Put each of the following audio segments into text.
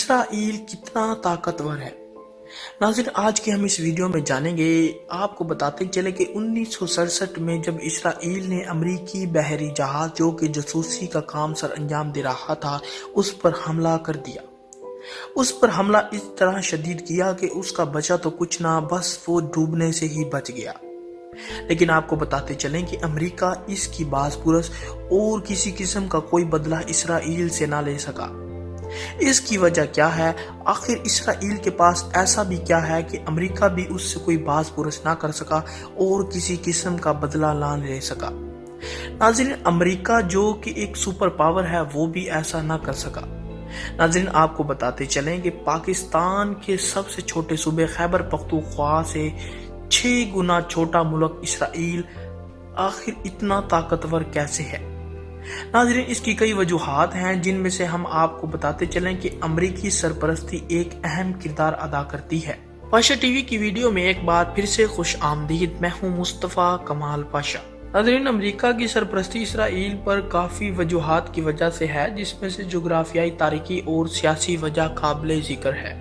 Israel कितना ताकतवर है। नाज़रीन, आज के हम इस वीडियो में जानेंगे, आपको बताते चले कि 1967 में जब इसराइल ने अमरीकी बहरी जहाज जो कि जासूसी का काम सर अंजाम दे रहा था उस पर हमला कर दिया। उस पर हमला इस तरह शदीद किया कि उसका बचा तो कुछ ना, बस वो डूबने से ही बच गया। लेकिन आपको बताते चलें कि अमेरिका इसकी बाज़पुरस और किसी किस्म का कोई बदला इसराइल से ना ले सका। इसकी वजह क्या है? आखिर इसराइल के पास ऐसा भी क्या है कि अमेरिका भी उससे कोई बाज़पुरस ना कर सका और किसी किस्म का बदला ना ले सका। नाज़रीन, अमेरिका जो कि एक सुपर पावर है वो भी ऐसा ना कर सका। नाज़रीन, आपको बताते चलें कि पाकिस्तान के सबसे छोटे सूबे खैबर पख्तूनख्वा से 6 गुना छोटा मुल्क इसराइल आखिर इतना ताकतवर कैसे है? नाज़रीन, इसकी कई वजूहात हैं जिनमें से हम आपको बताते चलें कि अमरीकी सरपरस्ती एक अहम किरदार अदा करती है। पाशा टीवी की वीडियो में एक बार फिर से खुश आमदीद। मैं हूँ मुस्तफ़ा कमाल पाशा। नाज़रीन, अमरीका की सरपरस्ती इसराइल पर काफ़ी वजूहात की वजह से है, जिसमें से जुग्राफियाई, तारीखी और सियासी वजह काबिल ज़िक्र है।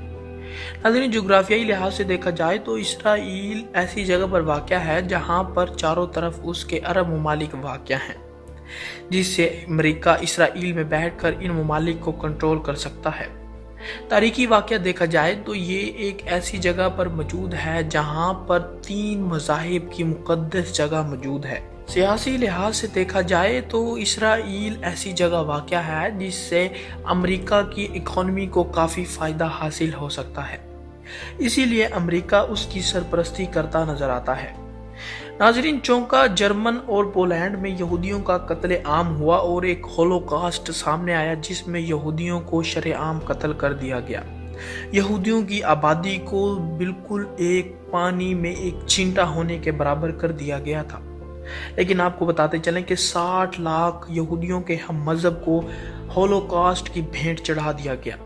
नाज़रीन, जुग्राफियाई लिहाज से देखा जाए तो इसराइल ऐसी जगह पर वाक़या है जहाँ पर चारों तरफ उसके अरब ममालिक वाक़या हैं, जिससे अमेरिका इसराइल में बैठकर इन ममालिक को कंट्रोल कर सकता है। तारीखी वाक़या देखा जाए तो ये एक ऐसी जगह पर मौजूद है जहाँ पर 3 मज़ाहिब की मुक़द्दस जगह मौजूद है। सियासी लिहाज से देखा जाए तो इसराइल ऐसी जगह वाक़या है जिससे अमेरिका की इकोनॉमी को काफ़ी फ़ायदा हासिल हो सकता है, इसीलिए अमेरिका उसकी सरपरस्ती करता नज़र आता है। नाज़रीन, चौंका जर्मन और पोलैंड में यहूदियों का कत्ले आम हुआ और एक होलोकॉस्ट सामने आया जिसमें यहूदियों को शरेआम कत्ल कर दिया गया। यहूदियों की आबादी को बिल्कुल एक पानी में एक छींटा होने के बराबर कर दिया गया था। लेकिन आपको बताते चलें कि 60 लाख यहूदियों के हम मज़हब को होलोकॉस्ट की भेंट चढ़ा दिया गया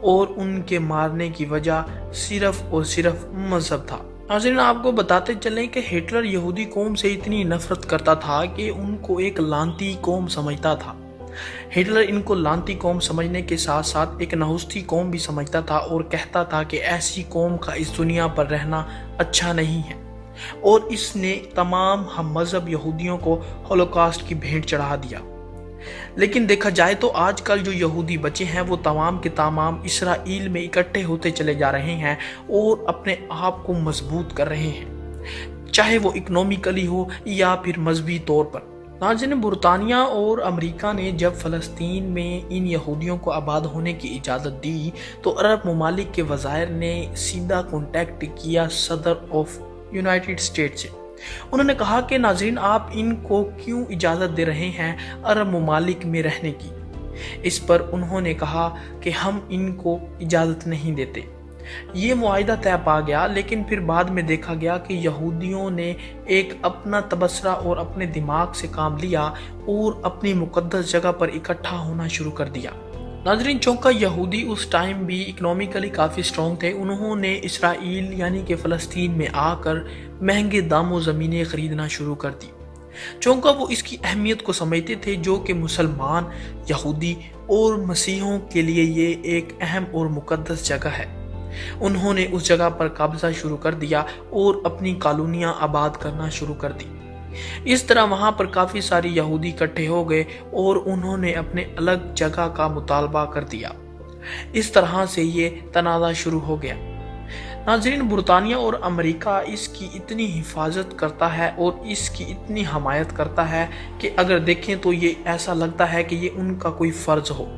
और उनके मारने की वजह सिर्फ और सिर्फ मज़हब था। नाज़रीन, आपको बताते चलें कि हिटलर यहूदी कौम से इतनी नफरत करता था कि उनको एक लानती कौम समझता था। हिटलर इनको लानती कौम समझने के साथ साथ एक नहुस्ती कौम भी समझता था और कहता था कि ऐसी कौम का इस दुनिया पर रहना अच्छा नहीं है, और इसने तमाम हम मज़हब यहूदियों को होलोकॉस्ट की भेंट चढ़ा दिया। लेकिन देखा जाए तो आजकल जो यहूदी बचे हैं वो तमाम के तमाम इसराइल में इकट्ठे होते चले जा रहे हैं और अपने आप को मजबूत कर रहे हैं, चाहे वो इकोनॉमिकली हो या फिर मजहबी तौर पर। नाज़रीन, बरतानिया और अमेरिका ने जब फ़लस्तीन में इन यहूदियों को आबाद होने की इजाज़त दी तो अरब ममालिक के वज़ायर ने सीधा कॉन्टैक्ट किया सदर ऑफ यूनाइटेड स्टेट्स से। उन्होंने कहा कि नाज़रीन, आप इनको क्यों इजाज़त दे रहे हैं अरब ममालिक में रहने की? इस पर उन्होंने कहा कि हम इनको इजाज़त नहीं देते। ये मुआहिदा तय पा गया, लेकिन फिर बाद में देखा गया कि यहूदियों ने एक अपना तबसरा और अपने दिमाग से काम लिया और अपनी मुक़द्दस जगह पर इकट्ठा होना शुरू कर दिया। नाज़रीन, चौंका यहूदी उस टाइम भी इकोनॉमिकली काफ़ी स्ट्रॉन्ग थे। उन्होंने इसराइल यानी कि फ़लस्तीन में आकर महंगे दामों ज़मीनें ख़रीदना शुरू कर दी। चौंका वो इसकी अहमियत को समझते थे जो कि मुसलमान, यहूदी और मसीहों के लिए ये एक अहम और मुक़द्दस जगह है। उन्होंने उस जगह पर कब्ज़ा शुरू कर दिया और अपनी कॉलोनियाँ आबाद करना शुरू कर दी। इस तरह वहाँ पर काफ़ी सारे यहूदी इकट्ठे हो गए और उन्होंने अपने अलग जगह का मुतालबा कर दिया। इस तरह से ये तनाज़ा शुरू हो गया। नाज़रीन, बरतानिया और अमेरिका इसकी इतनी हिफाजत करता है और इसकी इतनी हमायत करता है कि अगर देखें तो ये ऐसा लगता है कि ये उनका कोई फ़र्ज़ हो।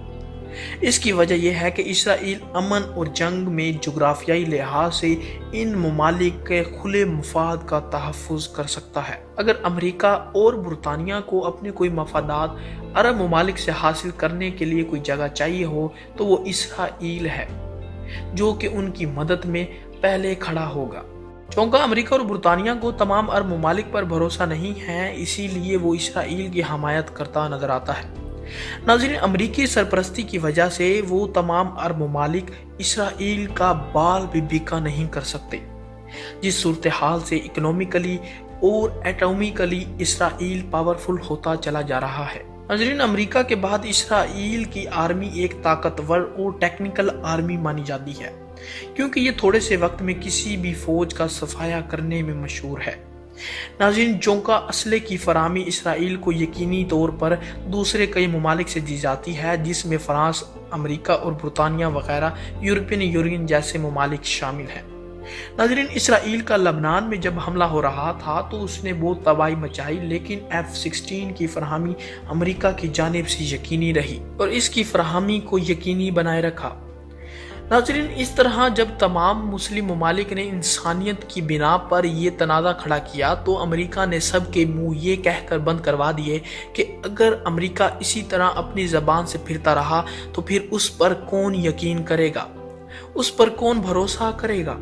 इसकी वजह यह है कि इसराइल अमन और जंग में जुग्राफियाई लिहाज से इन ममालिक के खुले मफाद का तहफ़्फ़ुज़ कर सकता है। अगर अमेरिका और बरतानिया को अपने कोई मफादात अरब ममालिक से हासिल करने के लिए कोई जगह चाहिए हो तो वो इसराइल है जो कि उनकी मदद में पहले खड़ा होगा। चौंका अमेरिका और बरतानिया को तमाम अरब ममालिक पर भरोसा नहीं है, इसीलिए वो इसराइल की हमायत करता नज़र आता है। नाज़रीन, अमरीकी सरपरस्ती की वजह से वो तमाम अरब ममालिक इसराइल का बाल भी बिका नहीं कर सकते, जिस सूरत हाल से इकोनॉमिकली और एटॉमिकली इसराइल पावरफुल होता चला जा रहा है। नाज़रीन, अमेरिका के बाद इसराइल की आर्मी एक ताकतवर और टेक्निकल आर्मी मानी जाती है, क्योंकि ये थोड़े से वक्त में किसी भी फौज का सफाया करने में मशहूर है। नाज़रीन, जोंका असले की फराहमी इसराइल को यकीनी तौर पर दूसरे कई ममालिक से दी जाती है, जिसमें फ्रांस, अमेरिका और बरतानिया वगैरह यूरोपियन यूनियन जैसे ममालिक शामिल हैं। नाज़रीन, इसराइल का लबनान में जब हमला हो रहा था तो उसने बहुत तबाही मचाई, लेकिन F-16 की फराहमी अमेरिका की जानिब से यकीनी रही और इसकी फराहमी को यकीनी बनाए रखा। नाज़रीन, इस तरह जब तमाम मुस्लिम ममालिक ने इंसानियत की बिना पर यह तनाज़ा खड़ा किया तो अमेरिका ने सब के मुंह ये कहकर बंद करवा दिए कि अगर अमेरिका इसी तरह अपनी ज़बान से फिरता रहा तो फिर उस पर कौन यकीन करेगा, उस पर कौन भरोसा करेगा।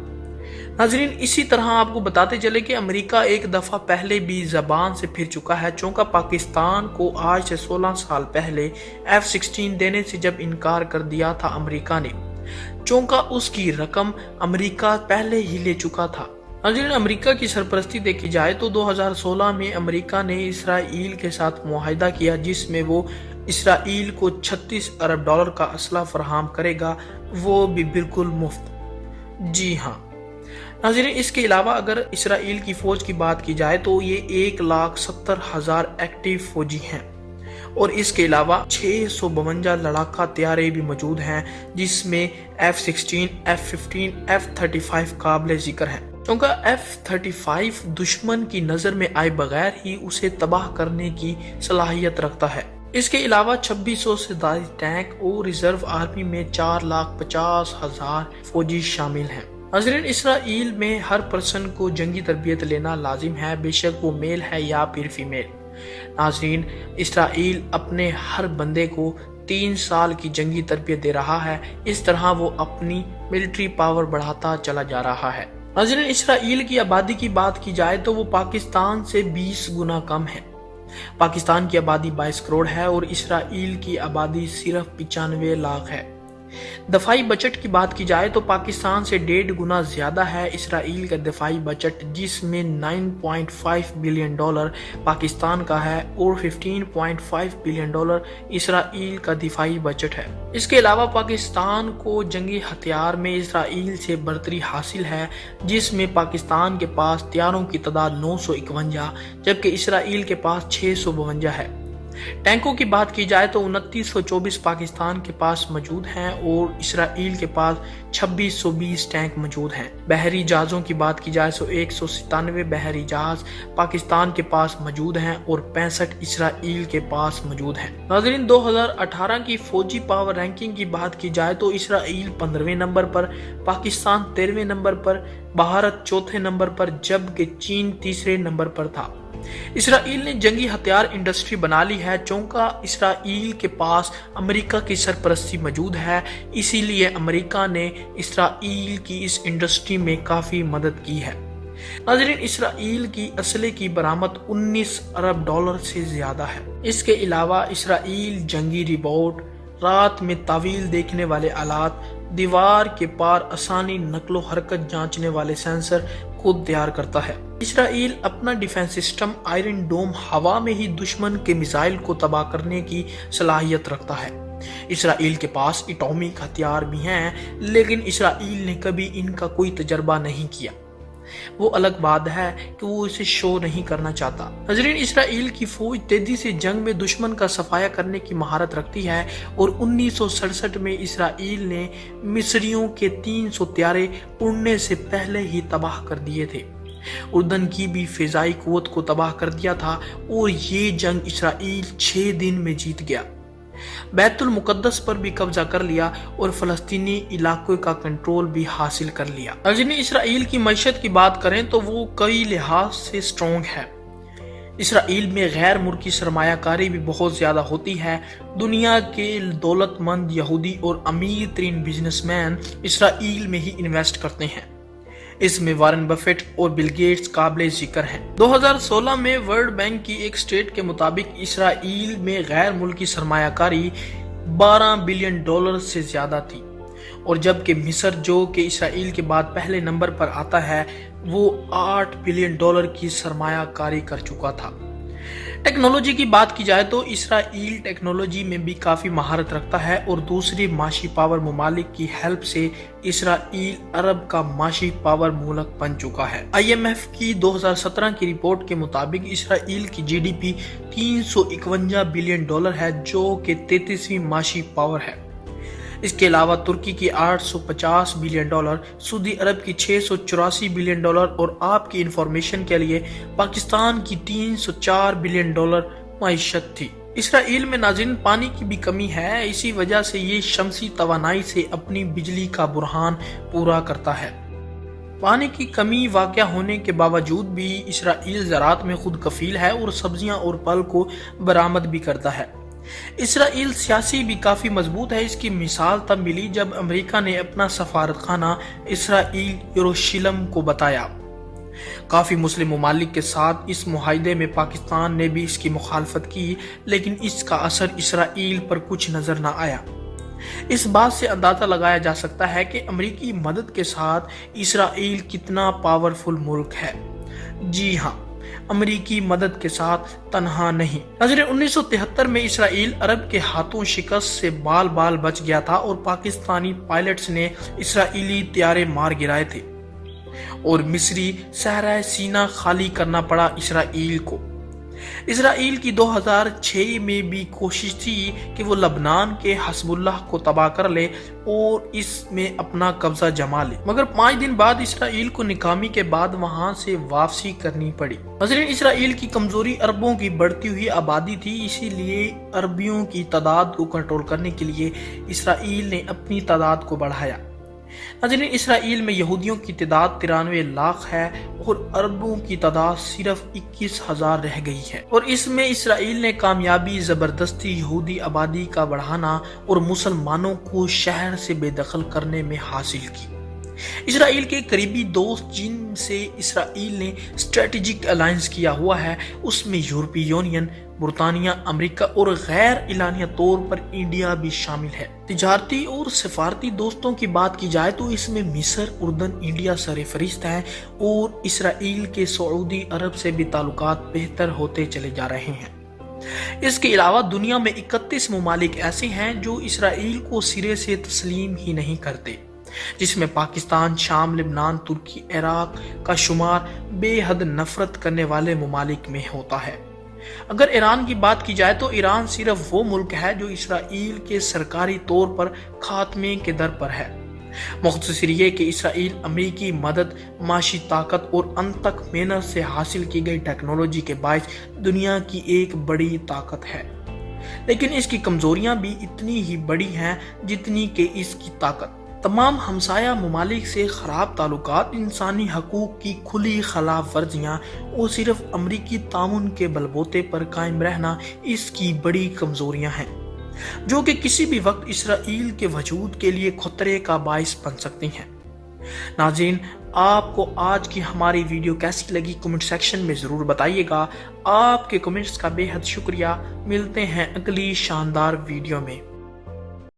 नाज़रीन, इसी तरह आपको बताते चले कि अमेरिका एक दफ़ा पहले भी ज़बान से फिर चुका है। चूँकि पाकिस्तान को आज से 16 साल पहले F-16 देने से जब इनकार कर दिया था अमेरिका ने, चूँकि उसकी रकम अमेरिका पहले ही ले चुका था। नाज़रीन, अमेरिका की सरपरस्ती देखी जाए तो 2016 में अमेरिका ने इसराइल के साथ मुआहिदा किया, जिसमें वो इसराइल को $36 अरब का असला फराहम करेगा, वो भी बिल्कुल मुफ्त। जी हाँ नाज़रीन, इसके अलावा अगर इसराइल की फ़ौज की बात की जाए तो ये 1,70,000 एक्टिव फौजी हैं और इसके अलावा 652 लड़ाका तैयारे भी मौजूद हैं, जिसमें F-16, F-15, F-35 काबिल ज़िक्र हैं। क्योंकि F-35 दुश्मन की नज़र में आए बगैर ही उसे तबाह करने की सलाहियत रखता है। इसके अलावा 2600 से ज़्यादा टैंक और रिजर्व आर्मी में 4,50,000 फौजी शामिल हैं। नाज़रीन, इसराइल में हर पर्सन को जंगी तरबियत लेना लाजिम है, बेशक वो मेल है या फिर फीमेल। नाज़रीन, इसराइल अपने हर बंदे को 3 साल की जंगी तरबियत दे रहा है। इस तरह वो अपनी मिलिट्री पावर बढ़ाता चला जा रहा है। नाज़रीन, इसराइल की आबादी की बात की जाए तो वो पाकिस्तान से 20 गुना कम है। पाकिस्तान की आबादी 22 करोड़ है और इसराइल की आबादी सिर्फ 95 लाख है। दफाई बजट की बात की जाए तो पाकिस्तान से 1.5 गुना ज्यादा है इसराइल का दफाई बजट, जिसमें $9.5 बिलियन पाकिस्तान का है और $15.5 बिलियन इसराइल का दिफाई बजट है। इसके अलावा पाकिस्तान को जंगी हथियार में इसराइल से बरतरी हासिल है, जिसमें पाकिस्तान के पास हथियारों की तादाद 951 जबकि इसराइल के पास 652 है। टैंकों की बात की जाए तो 2924 पाकिस्तान के पास मौजूद हैं और इसराइल के पास 2620 टैंक मौजूद हैं। बहरी जहाज़ों की बात की जाए तो 197 बहरी जहाज पाकिस्तान के पास मौजूद हैं और 65 इसराइल के पास मौजूद हैं। नाज़रीन, 2018 की फौजी पावर रैंकिंग की बात की जाए तो इसराइल 15वें नंबर पर, पाकिस्तान 13वें नंबर पर, भारत 4थे नंबर पर, जबकि चीन 3रे नंबर पर था। इसराइल ने जंगी हथियार इंडस्ट्री बना ली है, चूँकि इसराइल के पास अमेरिका की सरपरस्ती मौजूद है, इसीलिए अमेरिका ने इसराइल की इस इंडस्ट्री में काफ़ी मदद की है। नाज़रीन, इसराइल की असले की बरामद $19 अरब से ज़्यादा है। इसके अलावा इसराइल जंगी रिबोट, रात में तावील देखने वाले आलात, दीवार के पार आसानी नकलो हरकत जांचने वाले सेंसर खुद तैयार करता है। इसराइल अपना डिफेंस सिस्टम आयरन डोम हवा में ही दुश्मन के मिसाइल को तबाह करने की सलाहियत रखता है। इसराइल के पास एटॉमिक हथियार भी हैं, लेकिन इसराइल ने कभी इनका कोई तजर्बा नहीं किया। वो अलग बात है कि वो इसे शो नहीं करना चाहता। नाज़रीन, इसराइल की फौज तेजी से जंग में दुश्मन का सफाया करने की महारत रखती है और 1967 में इसराइल ने मिस्रियों के 300 तैयारे उड़ने से पहले ही तबाह कर दिए थे। उर्दन की भी फिजाई कुव्वत को तबाह कर दिया था और ये जंग इसराइल 6 दिन में जीत गया। बैतुल मुकद्दस पर भी कब्जा कर लिया और फलस्तीनी इलाकों का कंट्रोल भी हासिल कर लिया। नाज़रीन, इसराइल की मईशत की बात करें तो वो कई लिहाज से स्ट्रॉन्ग है। इसराइल में गैर मुल्की सरमायाकारी भी बहुत ज्यादा होती है। दुनिया के दौलतमंद यहूदी और अमीर तरीन बिजनेसमैन इसराइल में ही इन्वेस्ट करते हैं। इसमें वारेन बफेट और बिल गेट्स काबिल जिक्र हैं। 2016 में वर्ल्ड बैंक की एक स्टेट के मुताबिक इसराइल में गैर मुल्की सरमायाकारी $12 बिलियन से ज्यादा थी और जबकि मिस्र, जो कि इसराइल के बाद पहले नंबर पर आता है, वो $8 बिलियन की सरमायाकारी कर चुका था। टेक्नोलॉजी की बात की जाए तो इसराइल टेक्नोलॉजी में भी काफ़ी महारत रखता है और दूसरे माशी पावर ममालिक की हेल्प से इसराइल अरब का माशी पावर मुल्क बन चुका है। IMF की 2017 की रिपोर्ट के मुताबिक इसराइल की GDP $351 बिलियन है, जो कि 33वीं माशी पावर है। इसके अलावा तुर्की की $850 बिलियन, सऊदी अरब की $684 बिलियन और आपकी इंफॉर्मेशन के लिए पाकिस्तान की $304 बिलियन मईशत थी। इसराइल में नाज़रीन पानी की भी कमी है, इसी वजह से ये शमसी तवानाई से अपनी बिजली का बुरहान पूरा करता है। पानी की कमी वाक़या होने के बावजूद भी इसराइल ज़राअत में खुद कफील है और सब्जियां और फल को बरामद भी करता है। इसराइल सियासी भी काफ़ी मजबूत है। इसकी मिसाल तब मिली जब अमेरिका ने अपना सफारतखाना इसराइल यरूशलेम को बताया। काफ़ी मुस्लिम ममालिक के साथ इस मुआहदे में पाकिस्तान ने भी इसकी मुखालफत की, लेकिन इसका असर इसराइल पर कुछ नज़र न आया। इस बात से अंदाजा लगाया जा सकता है कि अमेरिकी मदद के साथ इसराइल कितना पावरफुल मुल्क है। जी हाँ, अमेरिकी मदद के साथ तन्हा नहीं। नाज़रीन 1973 में इसराइल अरब के हाथों शिकस्त से बाल बाल बच गया था और पाकिस्तानी पायलट्स ने इसराइली तैयारे मार गिराए थे और मिस्री सहरा सीना खाली करना पड़ा इसराइल को। इसराइल की 2006 में भी कोशिश थी कि वो लबनान के हस्बुल्लाह को तबाह कर ले और इसमें अपना कब्जा जमा ले, मगर 5 दिन बाद इसराइल को नाकामी के बाद वहां से वापसी करनी पड़ी। नाज़रीन इसराइल की कमजोरी अरबों की बढ़ती हुई आबादी थी, इसीलिए अरबियों की तादाद को कंट्रोल करने के लिए इसराइल ने अपनी तादाद को बढ़ाया। नाज़रीन इसराइल में यहूदियों की तादाद 93 लाख है और अरबों की तादाद सिर्फ 21,000 रह गई है, और इसमें इसराइल ने कामयाबी जबरदस्ती यहूदी आबादी का बढ़ाना और मुसलमानों को शहर से बेदखल करने में हासिल की। इसराइल के करीबी दोस्त जिनसे इसराइल ने स्ट्रेटेजिक अलायंस किया हुआ है, उसमें यूरोपीय यूनियन, बरतानिया, अमेरिका और गैर इलानिया तौर पर इंडिया भी शामिल है। तिजारती और सफारती दोस्तों की बात की जाए तो इसमें मिस्र, उर्दन, इंडिया सरफहरिस्त हैं और इसराइल के सऊदी अरब से भी ताल्लुकात बेहतर होते चले जा रहे हैं। इसके अलावा दुनिया में 31 ममालिक ऐसे हैं जो इसराइल को सिरे से तस्लीम ही नहीं करते, जिसमें पाकिस्तान, शाम, लेबनान, तुर्की, इराक का शुमार बेहद नफरत करने वाले ममालिक में होता है। अगर ईरान की बात की जाए तो ईरान सिर्फ वो मुल्क है जो इसराइल के सरकारी तौर पर खात्मे के दर पर है। मुख्तसर ये कि इसराइल अमेरिकी मदद, माशी ताकत और अनथक मेहनत से हासिल की गई टेक्नोलॉजी के बायस दुनिया की एक बड़ी ताकत है, लेकिन इसकी कमजोरियां भी इतनी ही बड़ी हैं जितनी कि इसकी ताकत। तमाम हमसाया ममालिक से खराब ताल्लुकात, इंसानी हकूक की खुली खिलाफ वर्जियाँ और सिर्फ अमरीकी ताउन के बलबूते पर कायम रहना इसकी बड़ी कमजोरियां हैं, जो कि किसी भी वक्त इसराइल के वजूद के लिए खतरे का बायस बन सकती हैं। नाज़रीन आपको आज की हमारी वीडियो कैसी लगी कमेंट सेक्शन में ज़रूर बताइएगा। आपके कमेंट्स का बेहद शुक्रिया। मिलते हैं अगली शानदार वीडियो में।